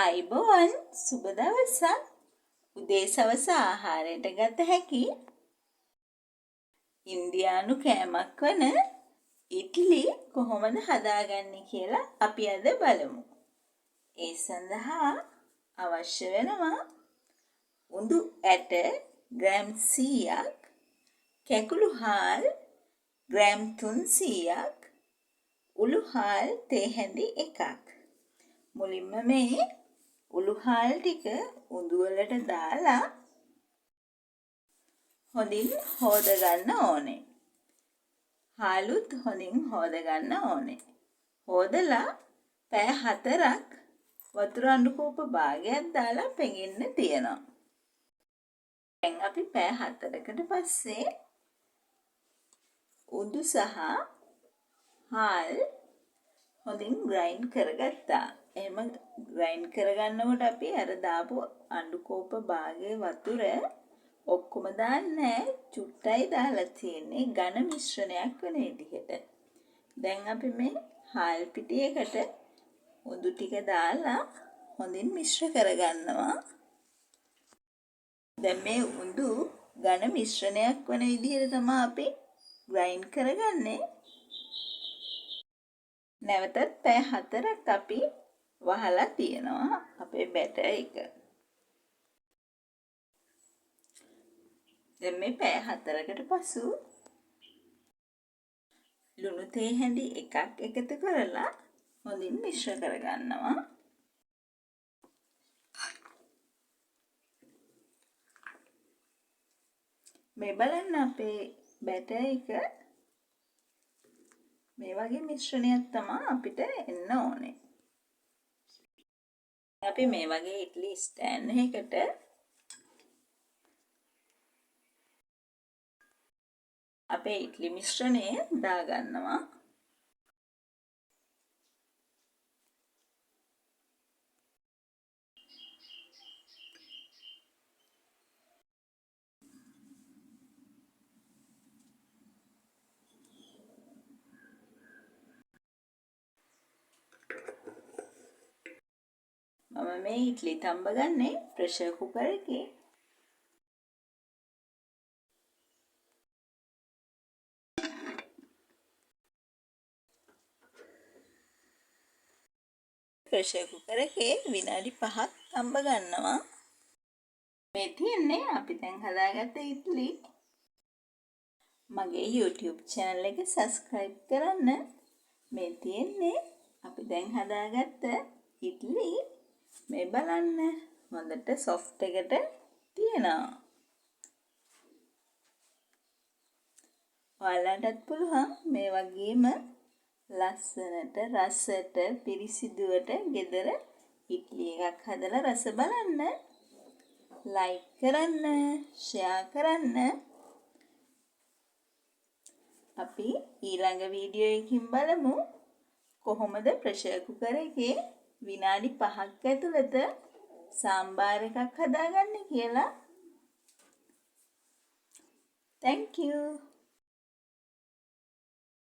ආයුබෝවන් සුබ දවසක්. උදේ සවස ආහාරයට ගත හැකි ඉන්දියානු කෑමක් වන ඉඩ්ලි කොහොමද හදාගන්නේ කියලා අපි අද බලමු. ඒ සඳහා අවශ්‍ය වෙනවා උඳු ඇට ග්‍රෑම් 100ක්, කැකුළු හාල් ග්‍රෑම් 300ක්, උළු හාල් තේ හැඳි 1ක්. මුලින්ම මේ උළු හාල් ටික උඳු වලට දාලා හොඳින් හොද ගන්න ඕනේ. හාලුත් හොඳින් හොද ගන්න ඕනේ. හොදලා පැය 4ක් වතුර අඬු කෝප භාගයක් දාලා පෙඟෙන්න තියනවා. දැන් අපි පැය 4කට පස්සේ උඳු සහ හාල් හොඳින් ග්‍රයින්ඩ් කරගත්තා. එහෙම ග්‍රයින්ඩ් කරගන්නකොට අපි අර දාපු අඬු කෝප භාගයේ වතුර ඔක්කොම දාන්නේ චුට්ටයි දාලා තියෙන්නේ ඝන මිශ්‍රණයක් වෙන විදිහට. දැන් අපි මේ හාල් පිටියකට උඳු ටික දාලා හොඳින් මිශ්‍ර කරගන්නවා. දැන් මේ උඳු ඝන මිශ්‍රණයක් වෙන විදිහට තමයි අපි ග්‍රයින්ඩ් කරගන්නේ. නැවතත් පැය 4ක් අපි වහලා තියෙනවා අපේ බැටර් එක. දැන් මේ පැය 4කට පසු ලුණු තේ හැඳි 1ක් එකතු කරලා හොඳින් මිශ්‍ර කරගන්නවා. මේ බලන්න අපේ බැටර් එක මේ වගේ මිශ්‍රණයක් තමයි අපිට එන්න ඕනේ. අපි මේ වගේ ඉඩ්ලි ස්ටෑන්ඩ් එකකට අපේ ඉඩ්ලි මිශ්‍රණය දාගන්නවා. මම මේ ඉඩ්ලි තම්බ ගන්නේ ප්‍රෙෂර් කුකර් එකේ. ප්‍රෙෂර් කුකර් එකේ විනාඩි 5ක් තම්බ ගන්නවා. මේ තියන්නේ අපි දැන් හදාගත්ත ඉඩ්ලි. මගේ YouTube channel එක subscribe කරන්න. මේ තියන්නේ අපි දැන් හදාගත්ත ඉඩ්ලි. මේ බලන්න හොඳට soft එකට තියෙනවා. ඔයාලටත් පුළුවන් මේ වගේම ලස්සනට රසට පිරිසිදුවට ගෙදර ඉඩ්ලි එකක් හදලා රස බලන්න. like කරන්න, share කරන්න. අපි ඊළඟ වීඩියෝ එකකින් බලමු කොහොමද ප්‍රෙෂර් කුකර් එකේ විනාඩි 5ක් ඇතුළත සාම්බාර එකක් හදාගන්නේ කියලා. Thank you.